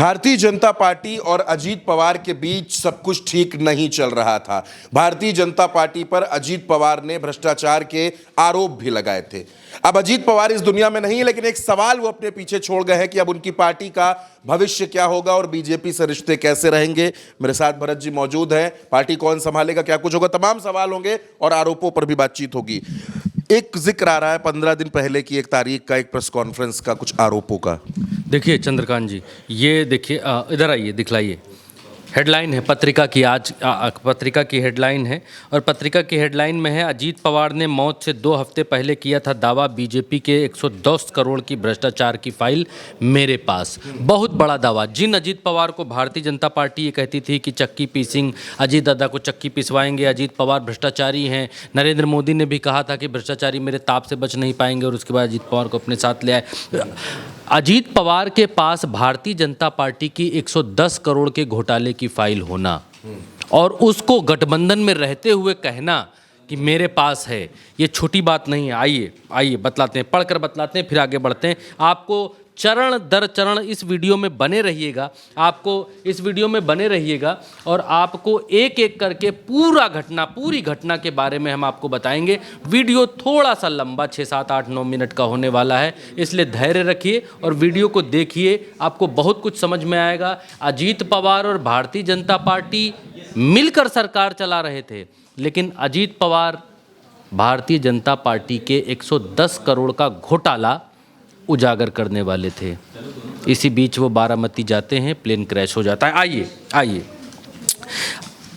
Bharatiya Janata party और अजीत पवार के बीच सब कुछ ठीक नहीं चल रहा था। भारतीय जनता पार्टी पर अजीत पवार ने भ्रष्टाचार के आरोप भी लगाए थे। अब अजीत पवार इस दुनिया में नहीं है, लेकिन एक सवाल वो अपने पीछे छोड़ गए हैं कि अब उनकी पार्टी का भविष्य क्या होगा और बीजेपी से रिश्ते कैसे रहेंगे। मेरे साथ भरत जी मौजूद हैं। पार्टी कौन संभालेगा, क्या कुछ होगा, तमाम सवाल होंगे और आरोपों पर भी बातचीत होगी। एक जिक्र आ रहा है 15 दिन पहले की एक तारीख का, एक प्रेस कॉन्फ्रेंस का, कुछ आरोपों का। देखिए चंद्रकांत जी, ये देखिए, इधर आइए, दिखलाइए। हेडलाइन है पत्रिका की, आज पत्रिका की हेडलाइन है, और पत्रिका की हेडलाइन में है, अजीत पवार ने मौत से 2 हफ्ते पहले किया था दावा, बीजेपी के 110 करोड़ की भ्रष्टाचार की फाइल मेरे पास। बहुत बड़ा दावा। जिन अजीत पवार को भारतीय जनता पार्टी ये कहती थी कि चक्की पीसिंग, अजीत दादा को चक्की पिसवाएंगे, अजीत पवार भ्रष्टाचारी हैं, नरेंद्र मोदी ने भी कहा था कि भ्रष्टाचारी मेरे ताप से बच नहीं पाएंगे, और उसके बाद अजीत पवार को अपने साथ ले आए। अजीत पवार के पास भारतीय जनता पार्टी की 110 करोड़ के घोटाले की फाइल होना और उसको गठबंधन में रहते हुए कहना कि मेरे पास है, ये छोटी बात नहीं है। आइए आइए बतलाते हैं, पढ़कर बतलाते हैं, फिर आगे बढ़ते हैं। आपको चरण दर चरण इस वीडियो में बने रहिएगा, आपको इस वीडियो में बने रहिएगा, और आपको एक एक करके पूरी घटना के बारे में हम आपको बताएंगे। वीडियो थोड़ा सा लंबा 6, 7, 8, 9 मिनट का होने वाला है, इसलिए धैर्य रखिए और वीडियो को देखिए, आपको बहुत कुछ समझ में आएगा। अजीत पवार और भारतीय जनता पार्टी मिलकर सरकार चला रहे थे, लेकिन अजीत पवार भारतीय जनता पार्टी के 110 करोड़ का घोटाला उजागर करने वाले थे। इसी बीच वो बारामती जाते हैं, प्लेन क्रैश हो जाता है। आइए आइए,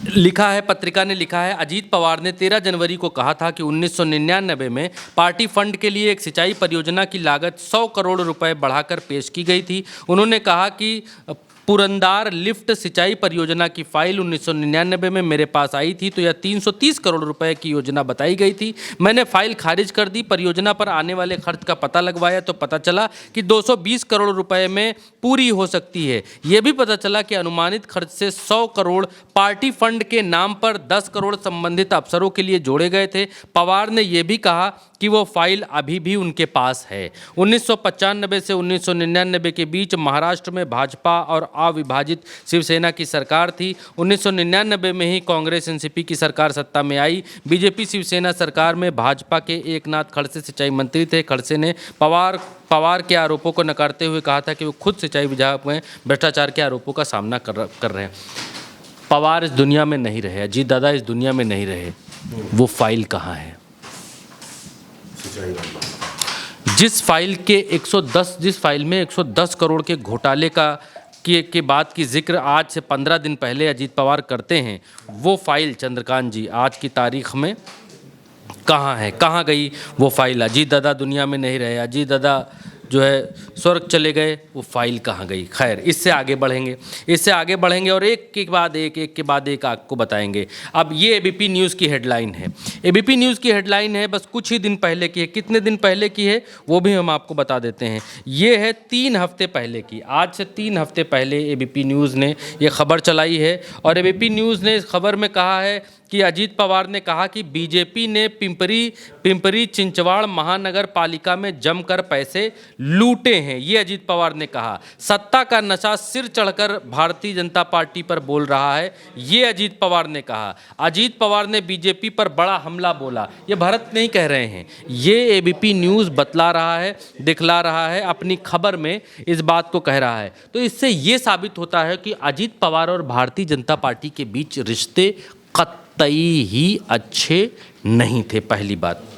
लिखा है, पत्रिका ने लिखा है, अजीत पवार ने 13 जनवरी को कहा था कि 1999 में पार्टी फंड के लिए एक सिंचाई परियोजना की लागत 100 करोड़ रुपए बढ़ाकर पेश की गई थी। उन्होंने कहा कि पुरंदार लिफ्ट सिंचाई परियोजना की फाइल 1999 में मेरे पास आई थी, तो यह 330 करोड़ रुपए की योजना बताई गई थी। मैंने फाइल खारिज कर दी। परियोजना पर आने वाले खर्च का पता लगवाया तो पता चला कि 220 करोड़ रुपए में पूरी हो सकती है। यह भी पता चला कि अनुमानित खर्च से 100 करोड़ पार्टी फंड के नाम पर 10 करोड़ संबंधित अफसरों के लिए जोड़े गए थे। पवार ने यह भी कहा कि वो फाइल अभी भी उनके पास है। 1995 से 1999 के बीच महाराष्ट्र में भाजपा और अविभाजित शिवसेना की सरकार थी। 1999 में ही कांग्रेस एनसीपी की सरकार सत्ता में आई। बीजेपी शिवसेना सरकार में भाजपा के एकनाथ खड़से सिंचाई मंत्री थे। खड़से ने पवार के आरोपों को नकारते हुए कहा था कि वो खुद सिंचाई विभाग में भ्रष्टाचार के आरोपों का सामना कर रहे हैं। पवार इस दुनिया में नहीं रहे, अजीत दादा इस दुनिया में नहीं रहे। वो फाइल कहाँ है? जिस फाइल में 110 करोड़ के घोटाले के बात की जिक्र आज से 15 दिन पहले अजीत पवार करते हैं, वो फाइल चंद्रकांत जी आज की तारीख में कहाँ है? कहाँ गई वो फाइल? अजीत दादा दुनिया में नहीं रहे, अजीत दादा जो है स्वर्ग चले गए, वो फाइल कहाँ गई? खैर, इससे आगे बढ़ेंगे और एक के बाद एक आपको बताएंगे। अब ये एबीपी न्यूज़ की हेडलाइन है। एबीपी न्यूज़ की हेडलाइन है, बस कुछ ही दिन पहले की है। कितने दिन पहले की है वो भी हम आपको बता देते हैं। ये है 3 हफ्ते पहले की। आज से 3 हफ्ते पहले एबीपी न्यूज़ ने ये खबर चलाई है, और एबीपी न्यूज़ ने इस खबर में कहा है कि अजीत पवार ने कहा कि बीजेपी ने पिंपरी चिंचवाड़ महानगर पालिका में जमकर पैसे लूटे हैं। ये अजीत पवार ने कहा। सत्ता का नशा सिर चढ़कर भारतीय जनता पार्टी पर बोल रहा है, ये अजीत पवार ने कहा। अजीत पवार ने बीजेपी पर बड़ा हमला बोला। ये भरत नहीं कह रहे हैं, ये एबीपी न्यूज़ बतला रहा है, दिखला रहा है, अपनी खबर में इस बात को कह रहा है। तो इससे ये साबित होता है कि अजीत पवार और भारतीय जनता पार्टी के बीच रिश्ते कतई ही अच्छे नहीं थे, पहली बात।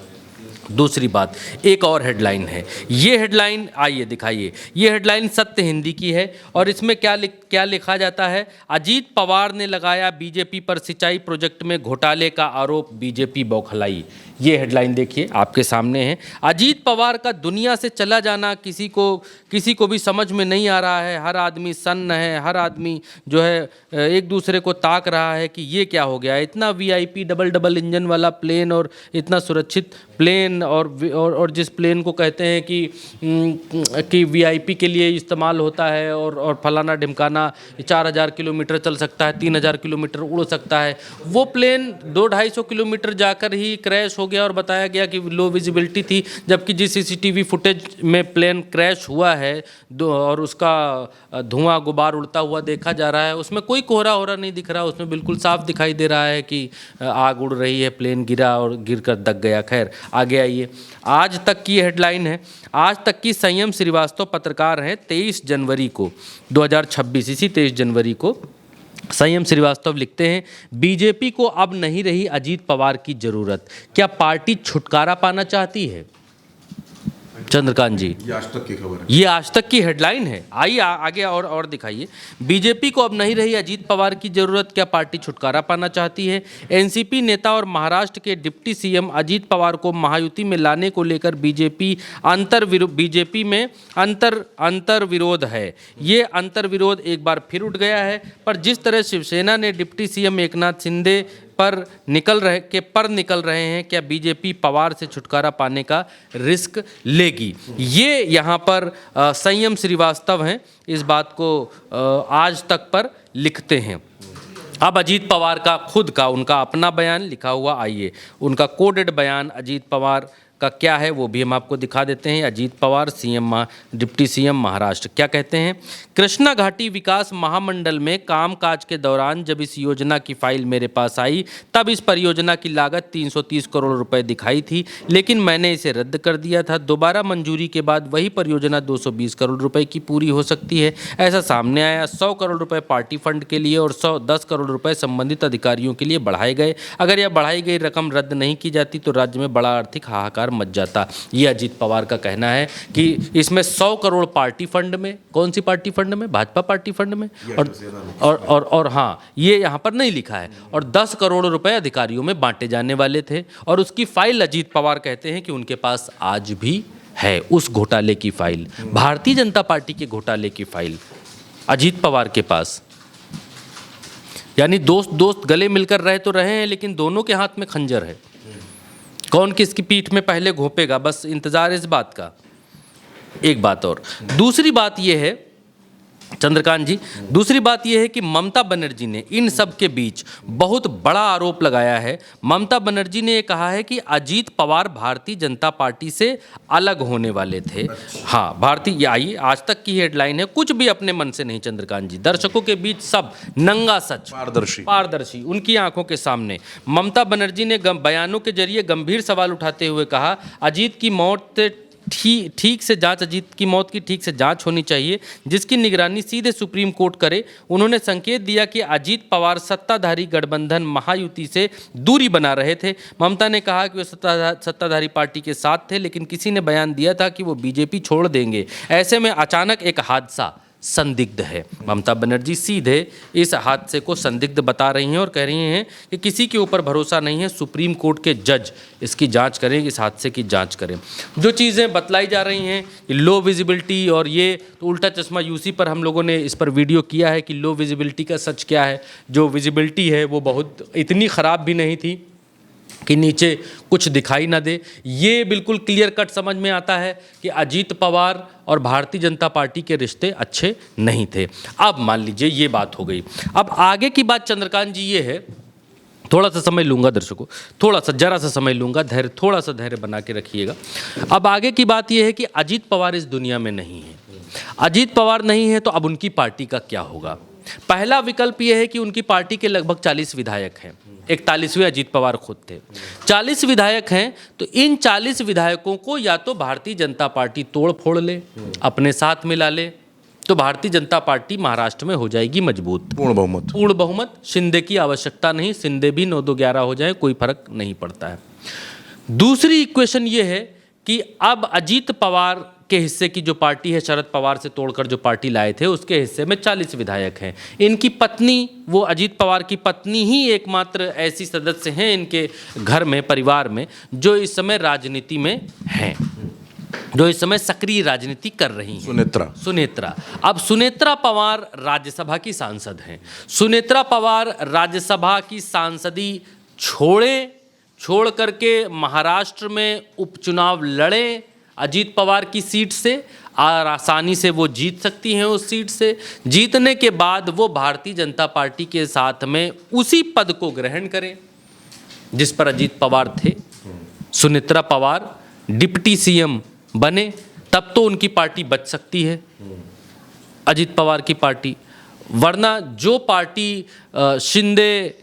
दूसरी बात, एक और हेडलाइन है। ये हेडलाइन आइए दिखाइए। ये हेडलाइन सत्य हिंदी की है, और इसमें क्या लिखा जाता है? अजीत पवार ने लगाया बीजेपी पर सिंचाई प्रोजेक्ट में घोटाले का आरोप, बीजेपी बौखलाई। ये हेडलाइन देखिए, आपके सामने है। अजीत पवार का दुनिया से चला जाना किसी को भी समझ में नहीं आ रहा है। हर आदमी सन्न है, हर आदमी जो है एक दूसरे को ताक रहा है कि ये क्या हो गया। इतना वीआईपी डबल इंजन वाला प्लेन और इतना सुरक्षित प्लेन प्लेन और जिस प्लेन को कहते हैं कि वीआईपी के लिए इस्तेमाल होता है और फलाना ढिमकाना 4000 किलोमीटर चल सकता है, 3000 किलोमीटर उड़ सकता है, वो प्लेन 200-250 किलोमीटर जाकर ही क्रैश हो गया और बताया गया कि लो विजिबिलिटी थी, जबकि जिस सीसीटीवी फुटेज में प्लेन क्रैश हुआ है और उसका धुआं गुबार उड़ता हुआ देखा जा रहा है, उसमें कोई कोहरा होरा नहीं दिख रहा, उसमें बिल्कुल साफ दिखाई दे रहा है कि आग उड़ रही है, प्लेन गिरा और गिरकर दग गया। खैर आगे आइए, आज तक की हेडलाइन है। आज तक की संयम श्रीवास्तव पत्रकार हैं 23 जनवरी को 2026, इसी 23 जनवरी को संयम श्रीवास्तव लिखते हैं, बीजेपी को अब नहीं रही अजीत पवार की जरूरत, क्या पार्टी छुटकारा पाना चाहती है? चंद्रकांत जी, ये आज तक की खबर है, ये आज तक की हेडलाइन है। आइए आगे और दिखाइए। बीजेपी को अब नहीं रही अजीत पवार की जरूरत, क्या पार्टी छुटकारा पाना चाहती है? एनसीपी नेता और महाराष्ट्र के डिप्टी सीएम अजीत पवार को महायुति में लाने को लेकर बीजेपी में अंतर विरोध है। ये अंतर विरोध एक बार फिर उठ गया है। पर जिस तरह शिवसेना ने डिप्टी सीएम एकनाथ शिंदे पर निकल रहे हैं, क्या बीजेपी पवार से छुटकारा पाने का रिस्क लेगी? ये यहाँ पर संयम श्रीवास्तव हैं, इस बात को आज तक पर लिखते हैं। अब अजीत पवार का खुद का उनका अपना बयान लिखा हुआ, आइए उनका कोडेड बयान अजीत पवार का क्या है वो भी हम आपको दिखा देते हैं। अजीत पवार डिप्टी सीएम महाराष्ट्र क्या कहते हैं? कृष्णा घाटी विकास महामंडल में कामकाज के दौरान जब इस योजना की फाइल मेरे पास आई, तब इस परियोजना की लागत 330 करोड़ रुपए दिखाई थी, लेकिन मैंने इसे रद्द कर दिया था। दोबारा मंजूरी के बाद वही परियोजना 220 करोड़ रुपए की पूरी हो सकती है, ऐसा सामने आया। 100 करोड़ रुपए पार्टी फंड के लिए और 10 करोड़ रुपए संबंधित अधिकारियों के लिए बढ़ाए गए। अगर यह बढ़ाई गई रकम रद्द नहीं की जाती तो राज्य में बड़ा आर्थिक हाहाकार मच जाता। ये अजीत पवार का कहना है कि इसमें 100 करोड़ पार्टी फंड में, कौन सी पार्टी फंड में? भाजपा पार्टी फंड में, और हाँ, ये यहाँ पर नहीं लिखा है, और 10 करोड़ रुपए अधिकारियों में बांटे जाने वाले थे, और उसकी फाइल अजीत पवार कहते हैं कि उनके पास आज भी है। उस घोटाले की फाइल, भारतीय जनता पार्टी के घोटाले की फाइल अजीत पवार के पास। यानी दोस्त गले मिलकर रहे तो रहे हैं, लेकिन दोनों के हाथ में खंजर है। कौन किसकी पीठ में पहले घोंपेगा, बस इंतजार इस बात का। एक बात और, दूसरी बात यह है चंद्रकांत जी, दूसरी बात यह है कि ममता बनर्जी ने इन सब के बीच बहुत बड़ा आरोप लगाया है। ममता बनर्जी ने यह कहा है कि अजीत पवार भारतीय जनता पार्टी से अलग होने वाले थे। हाँ, भारतीय, आइए आज तक की हेडलाइन है, कुछ भी अपने मन से नहीं चंद्रकांत जी, दर्शकों के बीच सब नंगा सच, पारदर्शी उनकी आंखों के सामने। ममता बनर्जी ने बयानों के जरिए गंभीर सवाल उठाते हुए कहा, अजीत की मौत ठीक से जांच, अजीत की मौत की ठीक से जांच होनी चाहिए, जिसकी निगरानी सीधे सुप्रीम कोर्ट करे। उन्होंने संकेत दिया कि अजीत पवार सत्ताधारी गठबंधन महायुति से दूरी बना रहे थे। ममता ने कहा कि वे सत्ताधारी पार्टी के साथ थे, लेकिन किसी ने बयान दिया था कि वो बीजेपी छोड़ देंगे। ऐसे में अचानक एक हादसा संदिग्ध है। ममता बनर्जी सीधे इस हादसे को संदिग्ध बता रही हैं और कह रही हैं कि किसी के ऊपर भरोसा नहीं है, सुप्रीम कोर्ट के जज इसकी जांच करें, इस हादसे की जांच करें। जो चीज़ें बतलाई जा रही हैं कि लो विजिबिलिटी और ये, तो उल्टा चश्मा यूसी पर हम लोगों ने इस पर वीडियो किया है कि लो विजिबिलिटी का सच क्या है। जो विजिबिलिटी है वो बहुत इतनी ख़राब भी नहीं थी कि नीचे कुछ दिखाई ना दे। ये बिल्कुल क्लियर कट समझ में आता है कि अजीत पवार और भारतीय जनता पार्टी के रिश्ते अच्छे नहीं थे। अब मान लीजिए ये बात हो गई, अब आगे की बात चंद्रकांत जी ये है, थोड़ा सा समय लूंगा दर्शकों, जरा सा समय लूंगा, थोड़ा सा धैर्य बना के रखिएगा। अब आगे की बात यह है कि अजीत पवार इस दुनिया में नहीं है। अजीत पवार नहीं है तो अब उनकी पार्टी का क्या होगा? पहला विकल्प यह है कि उनकी पार्टी के लगभग 40 विधायक हैं, 41वें अजीत पवार खुद थे। 40 विधायक हैं तो इन 40 विधायकों को या तो भारतीय जनता पार्टी तोड़ फोड़ ले, अपने साथ मिला ले, तो भारतीय जनता पार्टी महाराष्ट्र में हो जाएगी मजबूत, पूर्ण बहुमत। शिंदे की आवश्यकता नहीं, शिंदे भी 9-2-11 हो जाए, कोई फर्क नहीं पड़ता है। दूसरी इक्वेशन ये है कि अब अजीत पवार के हिस्से की जो पार्टी है, शरद पवार से तोड़कर जो पार्टी लाए थे, उसके हिस्से में 40 विधायक हैं। इनकी पत्नी, वो अजीत पवार की पत्नी ही एकमात्र ऐसी सदस्य हैं इनके घर में, परिवार में, जो इस समय राजनीति में हैं, जो इस समय सक्रिय राजनीति कर रही हैं। सुनेत्रा। अब सुनेत्रा पवार राज्यसभा की सांसद हैं। सुनेत्रा पवार राज्यसभा की सांसदी छोड़े छोड़ करके महाराष्ट्र में उपचुनाव लड़ें अजीत पवार की सीट से और आसानी से वो जीत सकती हैं उस सीट से। जीतने के बाद वो भारतीय जनता पार्टी के साथ में उसी पद को ग्रहण करें जिस पर अजीत पवार थे। सुनेत्रा पवार डिप्टी सीएम बने, तब तो उनकी पार्टी बच सकती है, अजीत पवार की पार्टी। वरना जो पार्टी शिंदे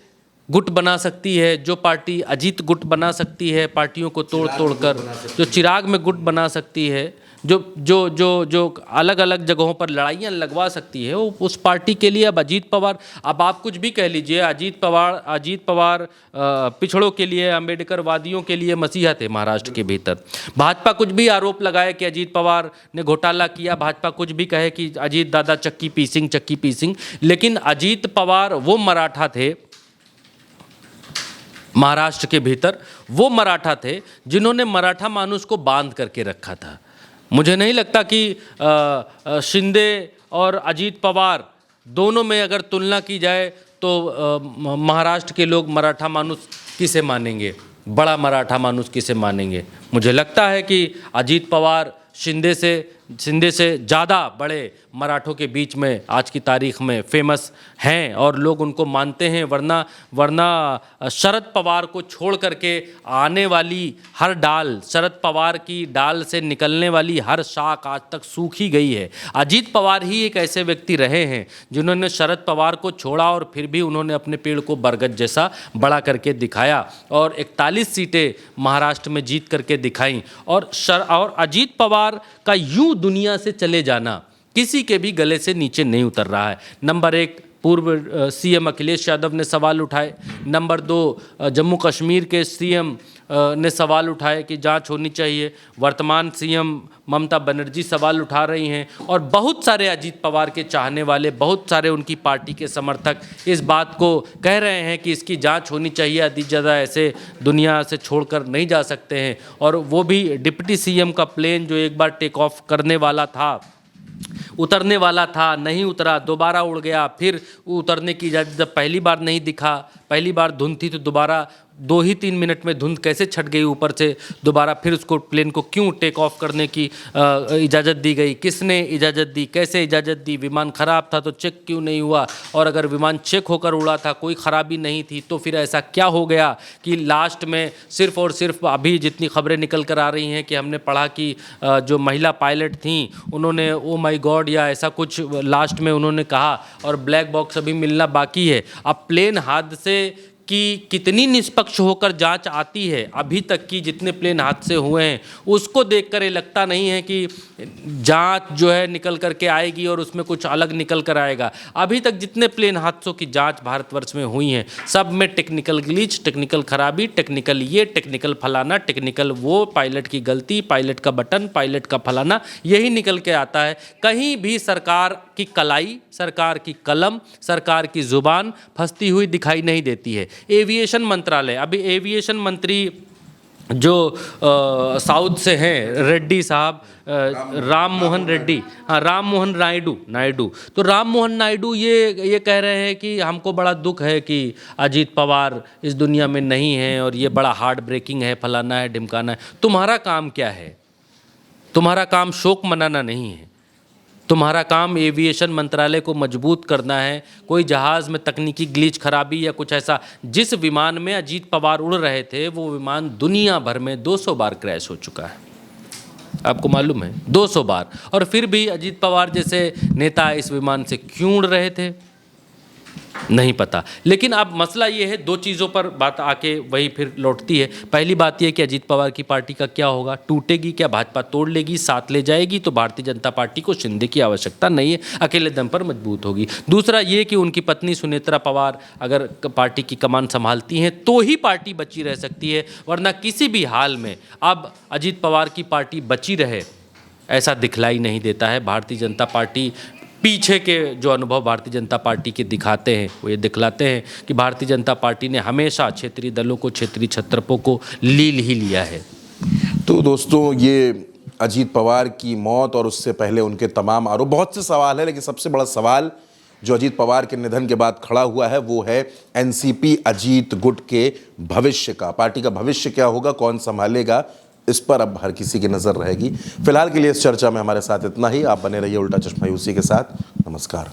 गुट बना सकती है, जो पार्टी अजीत गुट बना सकती है, पार्टियों को तोड़ तोड़ कर, जो चिराग में गुट बना सकती है, जो जो जो जो अलग अलग जगहों पर लड़ाइयाँ लगवा सकती है, वो उस पार्टी के लिए अब अजीत पवार, अब आप कुछ भी कह लीजिए, अजीत पवार पिछड़ों के लिए, अम्बेडकर वादियों के लिए मसीहा थे महाराष्ट्र के भीतर। भाजपा कुछ भी आरोप लगाए कि अजीत पवार ने घोटाला किया, भाजपा कुछ भी कहे कि अजीत दादा चक्की पीसिंग, लेकिन अजीत पवार वो मराठा थे महाराष्ट्र के भीतर, वो मराठा थे जिन्होंने मराठा मानुष को बांध करके रखा था। मुझे नहीं लगता कि शिंदे और अजीत पवार दोनों में अगर तुलना की जाए तो महाराष्ट्र के लोग मराठा मानुष किसे मानेंगे, बड़ा मराठा मानुष किसे मानेंगे। मुझे लगता है कि अजीत पवार शिंदे से ज़्यादा बड़े मराठों के बीच में आज की तारीख में फेमस हैं और लोग उनको मानते हैं। वरना शरद पवार को छोड़ करके आने वाली हर डाल, शरद पवार की डाल से निकलने वाली हर शाख आज तक सूखी गई है। अजीत पवार ही एक ऐसे व्यक्ति रहे हैं जिन्होंने शरद पवार को छोड़ा और फिर भी उन्होंने अपने पेड़ को बरगद जैसा बड़ा करके दिखाया और 41 सीटें महाराष्ट्र में जीत करके दिखाई। और अजीत पवार का यूं दुनिया से चले जाना किसी के भी गले से नीचे नहीं उतर रहा है। नंबर 1 पूर्व सीएम अखिलेश यादव ने सवाल उठाए, नंबर 2 जम्मू कश्मीर के सीएम ने सवाल उठाए कि जांच होनी चाहिए, वर्तमान सीएम ममता बनर्जी सवाल उठा रही हैं और बहुत सारे अजीत पवार के चाहने वाले, बहुत सारे उनकी पार्टी के समर्थक इस बात को कह रहे हैं कि इसकी जांच होनी चाहिए, अजीत ज़्यादा ऐसे दुनिया से छोड़कर नहीं जा सकते हैं। और वो भी डिप्टी सीएम का प्लेन जो एक बार टेक ऑफ करने वाला था, उतरने वाला था, नहीं उतरा, दोबारा उड़ गया, फिर उतरने की इजाज़त जब पहली बार नहीं दिखा, पहली बार धुंध थी तो दोबारा 2 ही 3 मिनट में धुंध कैसे छट गई ऊपर से, दोबारा फिर उसको प्लेन को क्यों टेक ऑफ करने की इजाज़त दी गई, किसने इजाज़त दी, कैसे इजाज़त दी, विमान ख़राब था तो चेक क्यों नहीं हुआ, और अगर विमान चेक होकर उड़ा था, कोई ख़राबी नहीं थी, तो फिर ऐसा क्या हो गया कि लास्ट में सिर्फ और सिर्फ अभी जितनी खबरें निकल कर आ रही हैं कि हमने पढ़ा कि जो महिला पायलट थीं उन्होंने ओ माय गॉड या ऐसा कुछ लास्ट में उन्होंने कहा और ब्लैक बॉक्स अभी मिलना बाकी है। अब प्लेन हादसे कि कितनी निष्पक्ष होकर जांच आती है, अभी तक की जितने प्लेन हादसे हुए हैं उसको देखकर ये लगता नहीं है कि जांच जो है निकल करके आएगी और उसमें कुछ अलग निकल कर आएगा। अभी तक जितने प्लेन हादसों की जांच भारतवर्ष में हुई हैं सब में टेक्निकल ग्लिच, टेक्निकल खराबी, टेक्निकल ये, टेक्निकल फलाना, टेक्निकल वो, पायलट की गलती, पायलट का बटन, पायलट का फलाना, यही निकल के आता है। कहीं भी सरकार की कलाई, सरकार की कलम, सरकार की जुबान फंसती हुई दिखाई नहीं देती है। एविएशन मंत्रालय, अभी एविएशन मंत्री जो साउथ से हैं रेड्डी साहब, राम मोहन रेड्डी, हाँ राम मोहन नायडू, तो राम मोहन नायडू ये कह रहे हैं कि हमको बड़ा दुख है कि अजीत पवार इस दुनिया में नहीं है और ये बड़ा हार्ट ब्रेकिंग है, फलाना है, ढिमकाना है। तुम्हारा काम क्या है? तुम्हारा काम शोक मनाना नहीं है, तुम्हारा काम एविएशन मंत्रालय को मजबूत करना है। कोई जहाज़ में तकनीकी ग्लिच खराबी या कुछ ऐसा, जिस विमान में अजीत पवार उड़ रहे थे वो विमान दुनिया भर में 200 बार क्रैश हो चुका है, आपको मालूम है, 200 बार। और फिर भी अजीत पवार जैसे नेता इस विमान से क्यों उड़ रहे थे नहीं पता। लेकिन अब मसला ये है, 2 चीज़ों पर बात आके वही फिर लौटती है। पहली बात ये कि अजीत पवार की पार्टी का क्या होगा, टूटेगी क्या, भाजपा तोड़ लेगी, साथ ले जाएगी, तो भारतीय जनता पार्टी को शिंदे की आवश्यकता नहीं है, अकेले दम पर मजबूत होगी। दूसरा ये कि उनकी पत्नी सुनेत्रा पवार अगर पार्टी की कमान संभालती हैं तो ही पार्टी बची रह सकती है, वरना किसी भी हाल में अब अजीत पवार की पार्टी बची रहे ऐसा दिखलाई नहीं देता है। भारतीय जनता पार्टी पीछे के जो अनुभव भारतीय जनता पार्टी के दिखाते हैं वो ये दिखलाते हैं कि भारतीय जनता पार्टी ने हमेशा क्षेत्रीय दलों को, क्षेत्रीय छत्रपों को लील ही लिया है। तो दोस्तों, ये अजीत पवार की मौत और उससे पहले उनके तमाम आरोप, बहुत से सवाल है, लेकिन सबसे बड़ा सवाल जो अजीत पवार के निधन के बाद खड़ा हुआ है वो है एनसीपी अजीत गुट के भविष्य का। पार्टी का भविष्य क्या होगा, कौन संभालेगा, इस पर अब हर किसी की नजर रहेगी। फिलहाल के लिए इस चर्चा में हमारे साथ इतना ही। आप बने रहिए उल्टा चश्मा यूसी के साथ। नमस्कार।